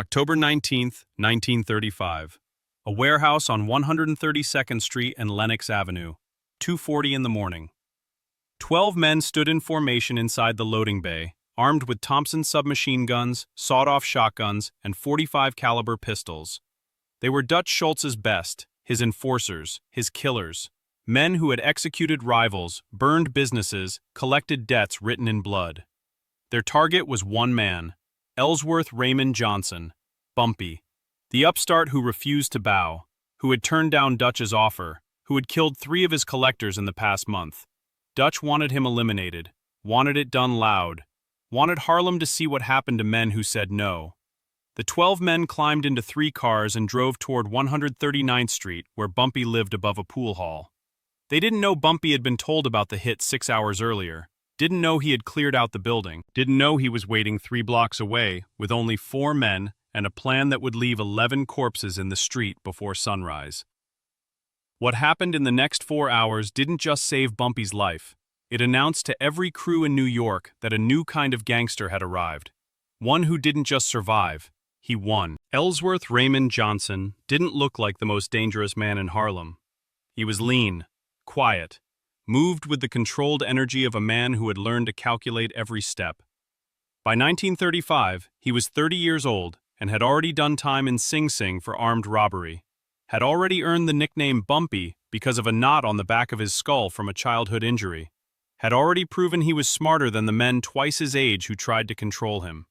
October 19th, 1935. A warehouse on 132nd Street and Lenox Avenue, 2:40 in the morning. 12 men stood in formation inside the loading bay, armed with Thompson submachine guns, sawed-off shotguns, and .45 caliber pistols. They were Dutch Schultz's best, his enforcers, his killers, men who had executed rivals, burned businesses, collected debts written in blood. Their target was one man, Ellsworth Raymond Johnson, Bumpy, the upstart who refused to bow, who had turned down Dutch's offer, who had killed 3 of his collectors in the past month. Dutch wanted him eliminated, wanted it done loud, wanted Harlem to see what happened to men who said no. The 12 men climbed into 3 cars and drove toward 139th Street, where Bumpy lived above a pool hall. They didn't know Bumpy had been told about the hit 6 hours earlier, didn't know he had cleared out the building, didn't know he was waiting 3 blocks away with only 4 men and a plan that would leave 11 corpses in the street before sunrise. What happened in the next 4 hours didn't just save Bumpy's life. It announced to every crew in New York that a new kind of gangster had arrived. One who didn't just survive, he won. Ellsworth Raymond Johnson didn't look like the most dangerous man in Harlem. He was lean, quiet, moved with the controlled energy of a man who had learned to calculate every step. By 1935, he was 30 years old and had already done time in Sing Sing for armed robbery, had already earned the nickname Bumpy because of a knot on the back of his skull from a childhood injury, had already proven he was smarter than the men twice his age who tried to control him.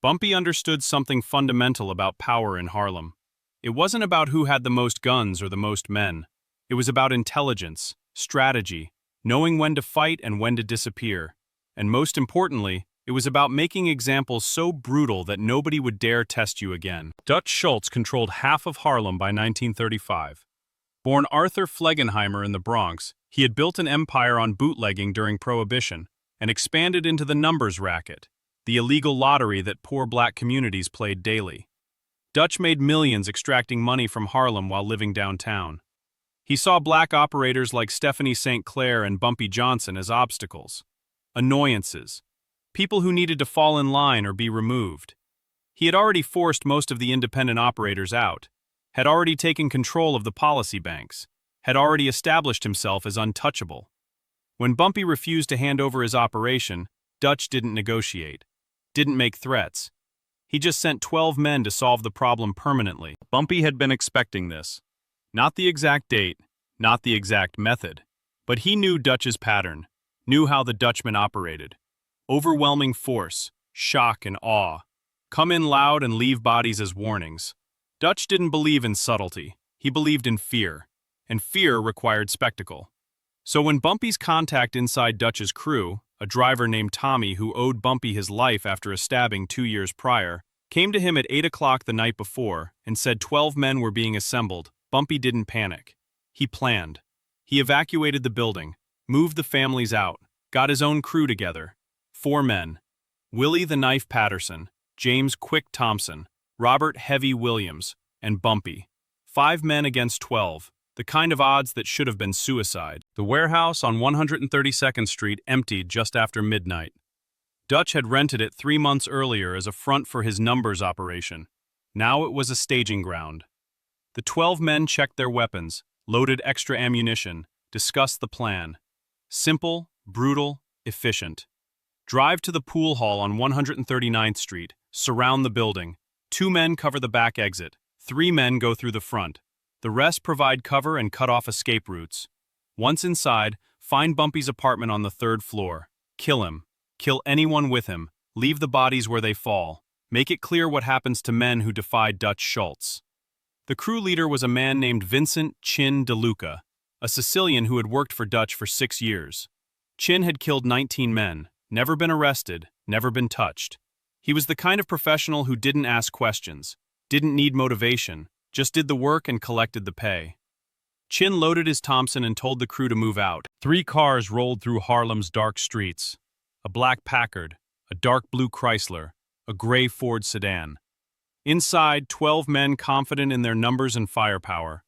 Bumpy understood something fundamental about power in Harlem. It wasn't about who had the most guns or the most men. It was about intelligence, strategy, knowing when to fight and when to disappear. And most importantly, it was about making examples so brutal that nobody would dare test you again. Dutch Schultz controlled half of Harlem by 1935. Born Arthur Flegenheimer in the Bronx, he had built an empire on bootlegging during Prohibition and expanded into the numbers racket, the illegal lottery that poor black communities played daily. Dutch made millions extracting money from Harlem while living downtown. He saw black operators like Stephanie St. Clair and Bumpy Johnson as obstacles, annoyances, people who needed to fall in line or be removed. He had already forced most of the independent operators out, had already taken control of the policy banks, had already established himself as untouchable. When Bumpy refused to hand over his operation, Dutch didn't negotiate, didn't make threats. He just sent 12 men to solve the problem permanently. Bumpy had been expecting this. Not the exact date, not the exact method, but he knew Dutch's pattern, knew how the Dutchman operated. Overwhelming force, shock and awe. Come in loud and leave bodies as warnings. Dutch didn't believe in subtlety, he believed in fear, and fear required spectacle. So when Bumpy's contact inside Dutch's crew, a driver named Tommy who owed Bumpy his life after a stabbing 2 years prior, came to him at 8 o'clock the night before and said 12 men were being assembled, Bumpy didn't panic. He planned. He evacuated the building, moved the families out, got his own crew together. 4 men. Willie the Knife Patterson, James Quick Thompson, Robert Heavy Williams, and Bumpy. 5 men against 12, the kind of odds that should have been suicide. The warehouse on 132nd Street emptied just after midnight. Dutch had rented it 3 months earlier as a front for his numbers operation. Now it was a staging ground. The 12 men checked their weapons, loaded extra ammunition, discussed the plan. Simple, brutal, efficient. Drive to the pool hall on 139th Street, surround the building. 2 men cover the back exit, 3 men go through the front. The rest provide cover and cut off escape routes. Once inside, find Bumpy's apartment on the 3rd floor. Kill him. Kill anyone with him. Leave the bodies where they fall. Make it clear what happens to men who defy Dutch Schultz. The crew leader was a man named Vincent Chin DeLuca, a Sicilian who had worked for Dutch for 6 years. Chin had killed 19 men, never been arrested, never been touched. He was the kind of professional who didn't ask questions, didn't need motivation, just did the work and collected the pay. Chin loaded his Thompson and told the crew to move out. 3 cars rolled through Harlem's dark streets. A black Packard, a dark blue Chrysler, a gray Ford sedan. Inside, 12 men confident in their numbers and firepower.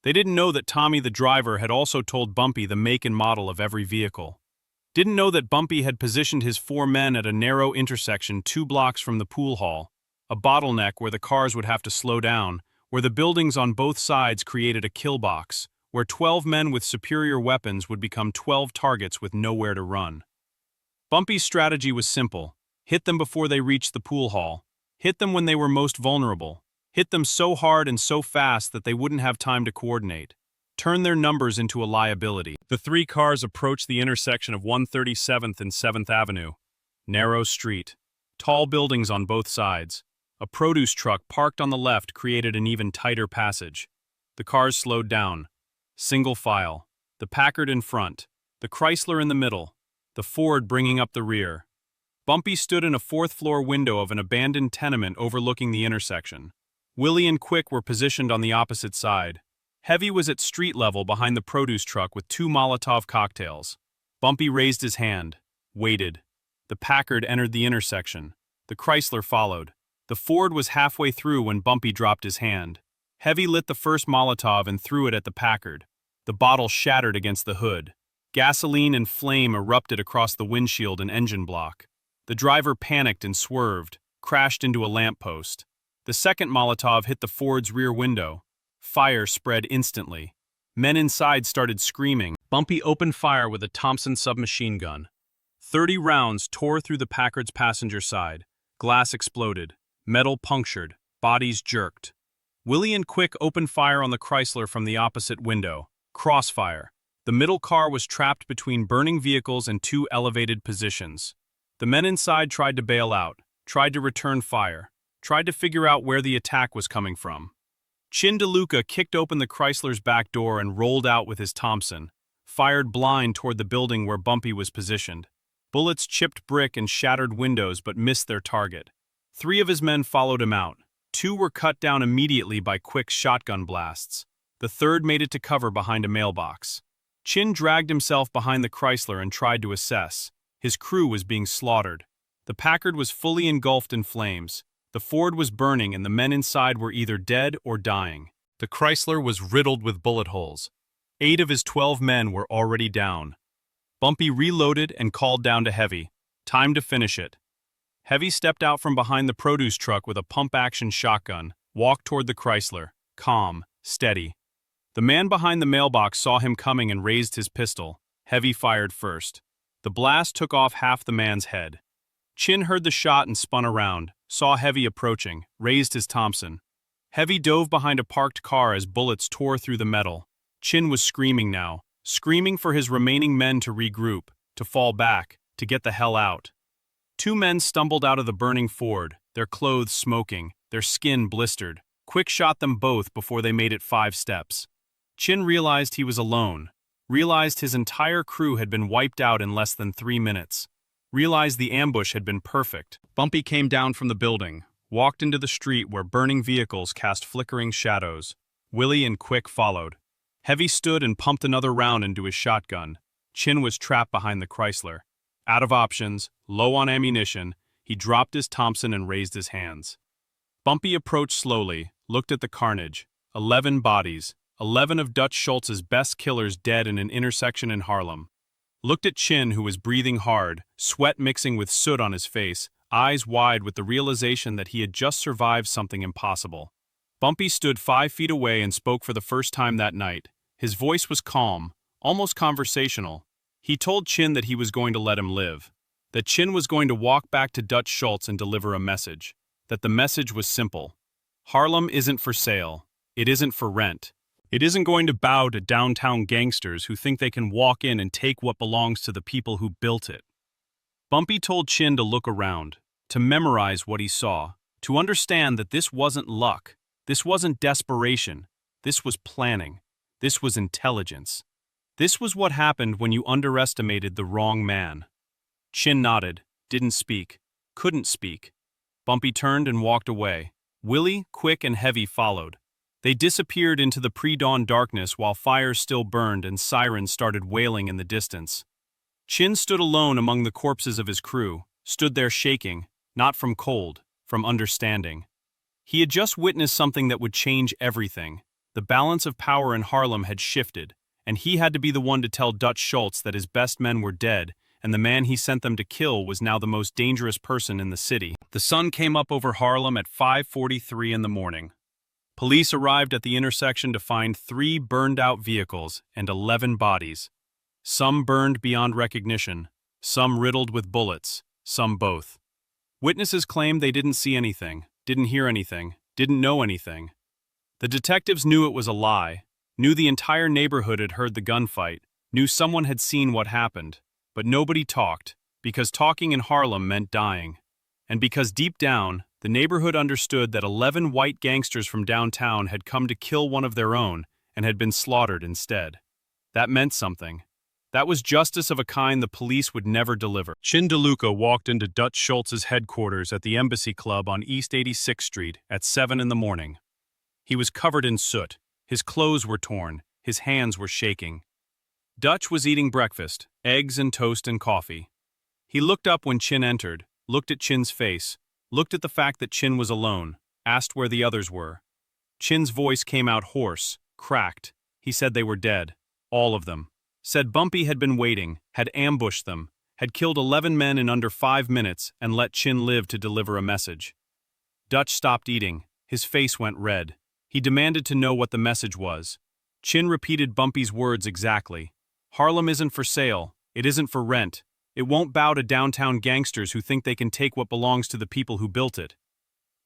They didn't know that Tommy the driver had also told Bumpy the make and model of every vehicle. Didn't know that Bumpy had positioned his 4 men at a narrow intersection 2 blocks from the pool hall, a bottleneck where the cars would have to slow down, where the buildings on both sides created a kill box, where 12 men with superior weapons would become 12 targets with nowhere to run. Bumpy's strategy was simple: hit them before they reached the pool hall, hit them when they were most vulnerable, hit them so hard and so fast that they wouldn't have time to coordinate, turn their numbers into a liability. The three cars approached the intersection of 137th and 7th Avenue. Narrow street, tall buildings on both sides. A produce truck parked on the left created an even tighter passage. The cars slowed down. Single file. The Packard in front, the Chrysler in the middle, the Ford bringing up the rear. Bumpy stood in a fourth-floor window of an abandoned tenement overlooking the intersection. Willie and Quick were positioned on the opposite side. Heavy was at street level behind the produce truck with 2 Molotov cocktails. Bumpy raised his hand, waited. The Packard entered the intersection. The Chrysler followed. The Ford was halfway through when Bumpy dropped his hand. Heavy lit the first Molotov and threw it at the Packard. The bottle shattered against the hood. Gasoline and flame erupted across the windshield and engine block. The driver panicked and swerved, crashed into a lamppost. The second Molotov hit the Ford's rear window. Fire spread instantly. Men inside started screaming. Bumpy opened fire with a Thompson submachine gun. 30 rounds tore through the Packard's passenger side. Glass exploded. Metal punctured. Bodies jerked. Willie and Quick opened fire on the Chrysler from the opposite window. Crossfire. The middle car was trapped between burning vehicles and 2 elevated positions. The men inside tried to bail out, tried to return fire, tried to figure out where the attack was coming from. Chin DeLuca kicked open the Chrysler's back door and rolled out with his Thompson, fired blind toward the building where Bumpy was positioned. Bullets chipped brick and shattered windows but missed their target. 3 of his men followed him out. 2 were cut down immediately by Quick's shotgun blasts. The third made it to cover behind a mailbox. Chin dragged himself behind the Chrysler and tried to assess. His crew was being slaughtered. The Packard was fully engulfed in flames. The Ford was burning and the men inside were either dead or dying. The Chrysler was riddled with bullet holes. 8 of his 12 men were already down. Bumpy reloaded and called down to Heavy. Time to finish it. Heavy stepped out from behind the produce truck with a pump-action shotgun, walked toward the Chrysler, calm, steady. The man behind the mailbox saw him coming and raised his pistol. Heavy fired first. The blast took off half the man's head. Chin heard the shot and spun around, saw Heavy approaching, raised his Thompson. Heavy dove behind a parked car as bullets tore through the metal. Chin was screaming now, screaming for his remaining men to regroup, to fall back, to get the hell out. 2 men stumbled out of the burning Ford, their clothes smoking, their skin blistered. Quick shot them both before they made it 5 steps. Chin realized he was alone, realized his entire crew had been wiped out in less than 3 minutes, realized the ambush had been perfect. Bumpy came down from the building, walked into the street where burning vehicles cast flickering shadows. Willie and Quick followed. Heavy stood and pumped another round into his shotgun. Chin was trapped behind the Chrysler. Out of options, low on ammunition, he dropped his Thompson and raised his hands. Bumpy approached slowly, looked at the carnage. 11 bodies, 11 of Dutch Schultz's best killers dead in an intersection in Harlem. Looked at Chin, who was breathing hard, sweat mixing with soot on his face, eyes wide with the realization that he had just survived something impossible. Bumpy stood 5 feet away and spoke for the first time that night. His voice was calm, almost conversational. He told Chin that he was going to let him live, that Chin was going to walk back to Dutch Schultz and deliver a message, that the message was simple. Harlem isn't for sale. It isn't for rent. It isn't going to bow to downtown gangsters who think they can walk in and take what belongs to the people who built it. Bumpy told Chin to look around, to memorize what he saw, to understand that this wasn't luck, this wasn't desperation, this was planning, this was intelligence. This was what happened when you underestimated the wrong man. Chin nodded, didn't speak, couldn't speak. Bumpy turned and walked away. Willie, Quick, and Heavy followed. They disappeared into the pre-dawn darkness while fires still burned and sirens started wailing in the distance. Chin stood alone among the corpses of his crew, stood there shaking, not from cold, from understanding. He had just witnessed something that would change everything. The balance of power in Harlem had shifted, and he had to be the one to tell Dutch Schultz that his best men were dead and the man he sent them to kill was now the most dangerous person in the city. The sun came up over Harlem at 5:43 in the morning. Police arrived at the intersection to find 3 burned-out vehicles and 11 bodies. Some burned beyond recognition, some riddled with bullets, some both. Witnesses claimed they didn't see anything, didn't hear anything, didn't know anything. The detectives knew it was a lie, knew the entire neighborhood had heard the gunfight, knew someone had seen what happened, but nobody talked, because talking in Harlem meant dying. And because deep down, the neighborhood understood that 11 white gangsters from downtown had come to kill one of their own and had been slaughtered instead. That meant something. That was justice of a kind the police would never deliver. Chin DeLuca walked into Dutch Schultz's headquarters at the Embassy Club on East 86th Street at 7 in the morning. He was covered in soot, his clothes were torn, his hands were shaking. Dutch was eating breakfast, eggs and toast and coffee. He looked up when Chin entered, looked at Chin's face, looked at the fact that Chin was alone, asked where the others were. Chin's voice came out hoarse, cracked. He said they were dead. All of them. Said Bumpy had been waiting, had ambushed them, had killed 11 men in under 5 minutes and let Chin live to deliver a message. Dutch stopped eating. His face went red. He demanded to know what the message was. Chin repeated Bumpy's words exactly. Harlem isn't for sale. It isn't for rent. It won't bow to downtown gangsters who think they can take what belongs to the people who built it.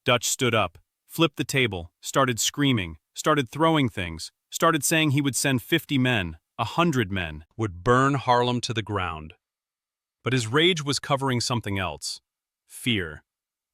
Dutch stood up, flipped the table, started screaming, started throwing things, started saying he would send 50 men, 100 men, would burn Harlem to the ground. But his rage was covering something else. Fear.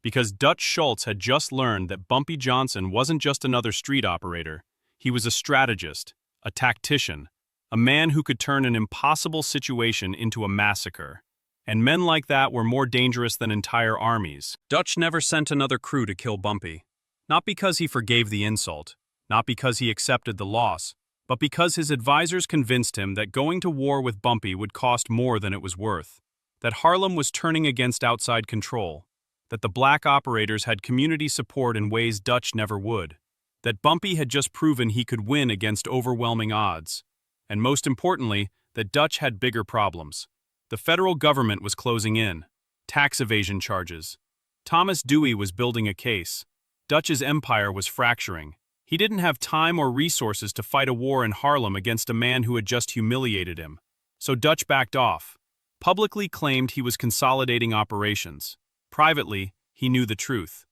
Because Dutch Schultz had just learned that Bumpy Johnson wasn't just another street operator. He was a strategist, a tactician, a man who could turn an impossible situation into a massacre. And men like that were more dangerous than entire armies. Dutch never sent another crew to kill Bumpy. Not because he forgave the insult, not because he accepted the loss, but because his advisors convinced him that going to war with Bumpy would cost more than it was worth, that Harlem was turning against outside control, that the black operators had community support in ways Dutch never would, that Bumpy had just proven he could win against overwhelming odds, and most importantly, that Dutch had bigger problems. The federal government was closing in. Tax evasion charges. Thomas Dewey was building a case. Dutch's empire was fracturing. He didn't have time or resources to fight a war in Harlem against a man who had just humiliated him. So Dutch backed off. Publicly claimed he was consolidating operations. Privately, he knew the truth.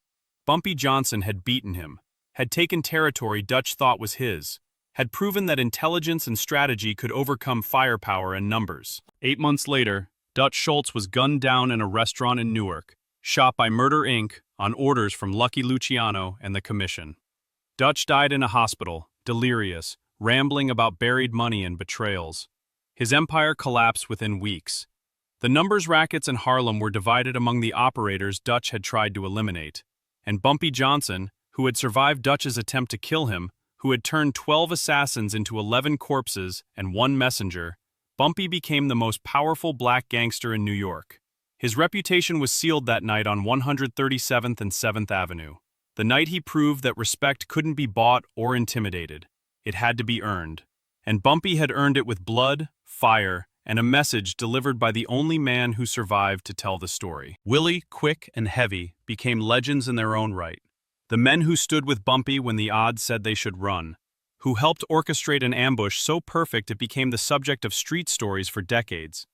Bumpy Johnson had beaten him, had taken territory Dutch thought was his, had proven that intelligence and strategy could overcome firepower and numbers. 8 months later, Dutch Schultz was gunned down in a restaurant in Newark, shot by Murder Inc. on orders from Lucky Luciano and the Commission. Dutch died in a hospital, delirious, rambling about buried money and betrayals. His empire collapsed within weeks. The numbers rackets in Harlem were divided among the operators Dutch had tried to eliminate, and Bumpy Johnson, who had survived Dutch's attempt to kill him, who had turned 12 assassins into 11 corpses and 1 messenger, Bumpy became the most powerful black gangster in New York. His reputation was sealed that night on 137th and 7th Avenue. The night he proved that respect couldn't be bought or intimidated. It had to be earned. And Bumpy had earned it with blood, fire, and a message delivered by the only man who survived to tell the story. Willie, Quick, and Heavy became legends in their own right. The men who stood with Bumpy when the odds said they should run, who helped orchestrate an ambush so perfect it became the subject of street stories for decades.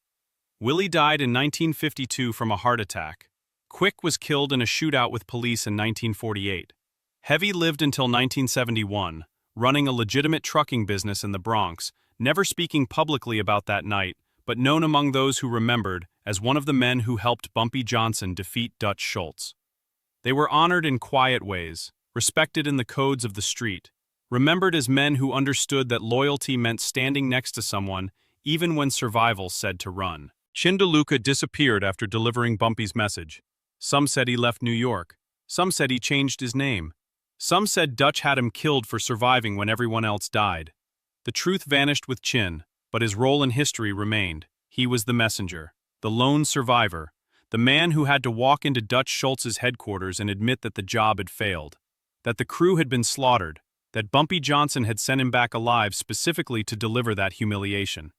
Willie died in 1952 from a heart attack. Quick was killed in a shootout with police in 1948. Heavy lived until 1971, running a legitimate trucking business in the Bronx, never speaking publicly about that night, but known among those who remembered as one of the men who helped Bumpy Johnson defeat Dutch Schultz. They were honored in quiet ways, respected in the codes of the street, remembered as men who understood that loyalty meant standing next to someone even when survival said to run. Chin DeLuca disappeared after delivering Bumpy's message. Some said he left New York. Some said he changed his name. Some said Dutch had him killed for surviving when everyone else died. The truth vanished with Chin, but his role in history remained. He was the messenger, the lone survivor, the man who had to walk into Dutch Schultz's headquarters and admit that the job had failed, that the crew had been slaughtered, that Bumpy Johnson had sent him back alive specifically to deliver that humiliation.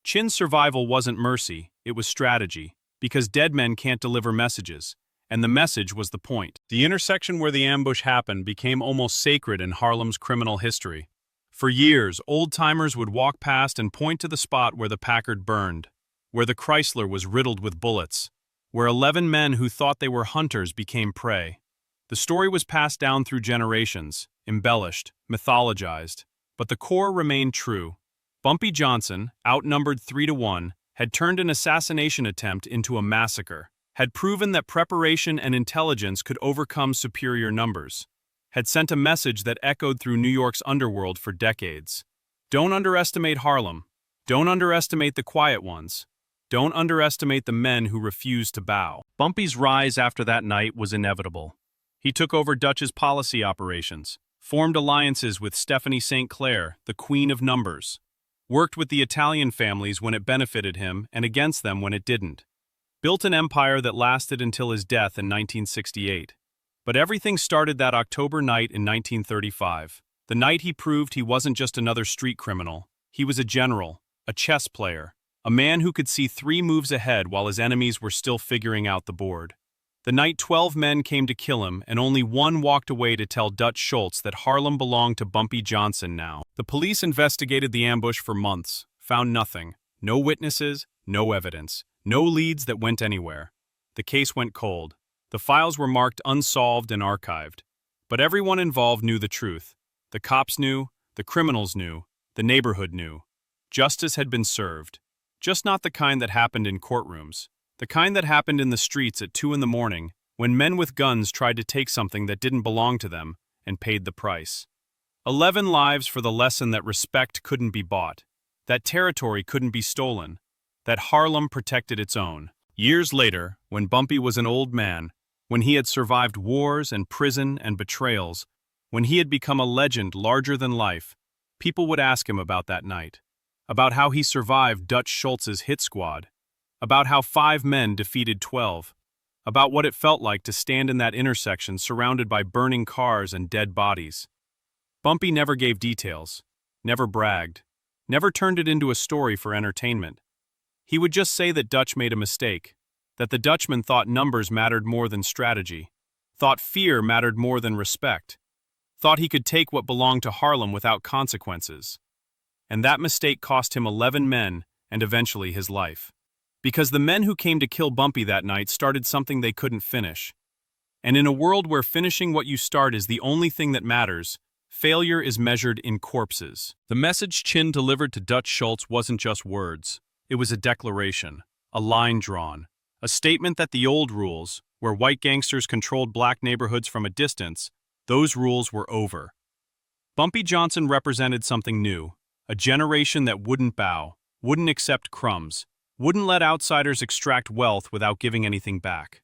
Chin's survival wasn't mercy, it was strategy, because dead men can't deliver messages, and the message was the point. The intersection where the ambush happened became almost sacred in Harlem's criminal history. For years, old-timers would walk past and point to the spot where the Packard burned, where the Chrysler was riddled with bullets, where 11 men who thought they were hunters became prey. The story was passed down through generations, embellished, mythologized, but the core remained true. Bumpy Johnson, outnumbered 3-1, had turned an assassination attempt into a massacre, had proven that preparation and intelligence could overcome superior numbers, had sent a message that echoed through New York's underworld for decades. Don't underestimate Harlem. Don't underestimate the quiet ones. Don't underestimate the men who refused to bow. Bumpy's rise after that night was inevitable. He took over Dutch's policy operations, formed alliances with Stephanie St. Clair, the Queen of Numbers, worked with the Italian families when it benefited him and against them when it didn't, built an empire that lasted until his death in 1968. But everything started that October night in 1935, the night he proved he wasn't just another street criminal. He was a general, a chess player, a man who could see 3 moves ahead while his enemies were still figuring out the board. The night 12 men came to kill him, and only one walked away to tell Dutch Schultz that Harlem belonged to Bumpy Johnson now. The police investigated the ambush for months, found nothing. No witnesses, no evidence, no leads that went anywhere. The case went cold. The files were marked unsolved and archived. But everyone involved knew the truth. The cops knew, the criminals knew, the neighborhood knew. Justice had been served. Just not the kind that happened in courtrooms. The kind that happened in the streets at 2 in the morning, when men with guns tried to take something that didn't belong to them and paid the price. 11 lives for the lesson that respect couldn't be bought, that territory couldn't be stolen, that Harlem protected its own. Years later, when Bumpy was an old man, when he had survived wars and prison and betrayals, when he had become a legend larger than life, people would ask him about that night, about how he survived Dutch Schultz's hit squad, about how 5 men defeated 12, about what it felt like to stand in that intersection surrounded by burning cars and dead bodies. Bumpy never gave details, never bragged, never turned it into a story for entertainment. He would just say that Dutch made a mistake, that the Dutchman thought numbers mattered more than strategy, thought fear mattered more than respect, thought he could take what belonged to Harlem without consequences. And that mistake cost him 11 men and eventually his life. Because the men who came to kill Bumpy that night started something they couldn't finish. And in a world where finishing what you start is the only thing that matters, failure is measured in corpses. The message Chin delivered to Dutch Schultz wasn't just words. It was a declaration, a line drawn, a statement that the old rules, where white gangsters controlled black neighborhoods from a distance, those rules were over. Bumpy Johnson represented something new, a generation that wouldn't bow, wouldn't accept crumbs, wouldn't let outsiders extract wealth without giving anything back.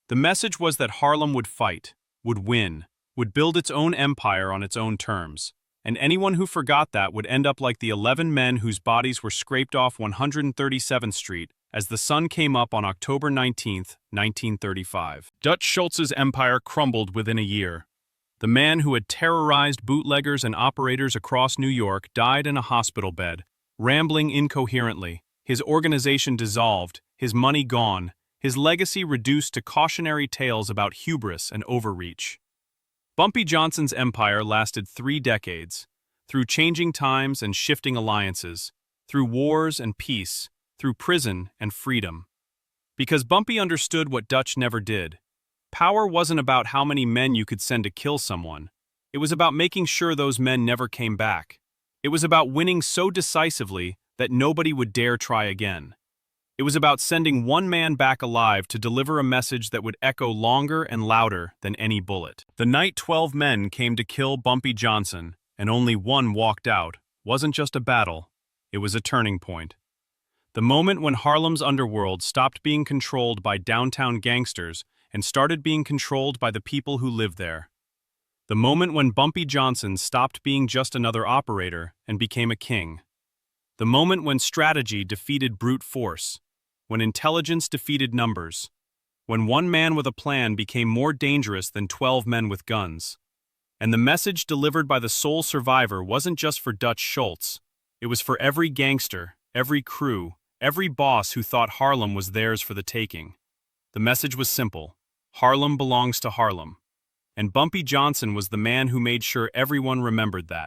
The message was that Harlem would fight, would win, would build its own empire on its own terms, and anyone who forgot that would end up like the 11 men whose bodies were scraped off 137th Street as the sun came up on October 19, 1935. Dutch Schultz's empire crumbled within a year. The man who had terrorized bootleggers and operators across New York died in a hospital bed, rambling incoherently. His organization dissolved, his money gone, his legacy reduced to cautionary tales about hubris and overreach. Bumpy Johnson's empire lasted 3 decades, through changing times and shifting alliances, through wars and peace, through prison and freedom. Because Bumpy understood what Dutch never did. Power wasn't about how many men you could send to kill someone. It was about making sure those men never came back. It was about winning so decisively that nobody would dare try again. It was about sending one man back alive to deliver a message that would echo longer and louder than any bullet. The night 12 men came to kill Bumpy Johnson, and only one walked out, wasn't just a battle, it was a turning point. The moment when Harlem's underworld stopped being controlled by downtown gangsters and started being controlled by the people who lived there. The moment when Bumpy Johnson stopped being just another operator and became a king. The moment when strategy defeated brute force, when intelligence defeated numbers, when one man with a plan became more dangerous than 12 men with guns. And the message delivered by the sole survivor wasn't just for Dutch Schultz, it was for every gangster, every crew, every boss who thought Harlem was theirs for the taking. The message was simple: Harlem belongs to Harlem. And Bumpy Johnson was the man who made sure everyone remembered that.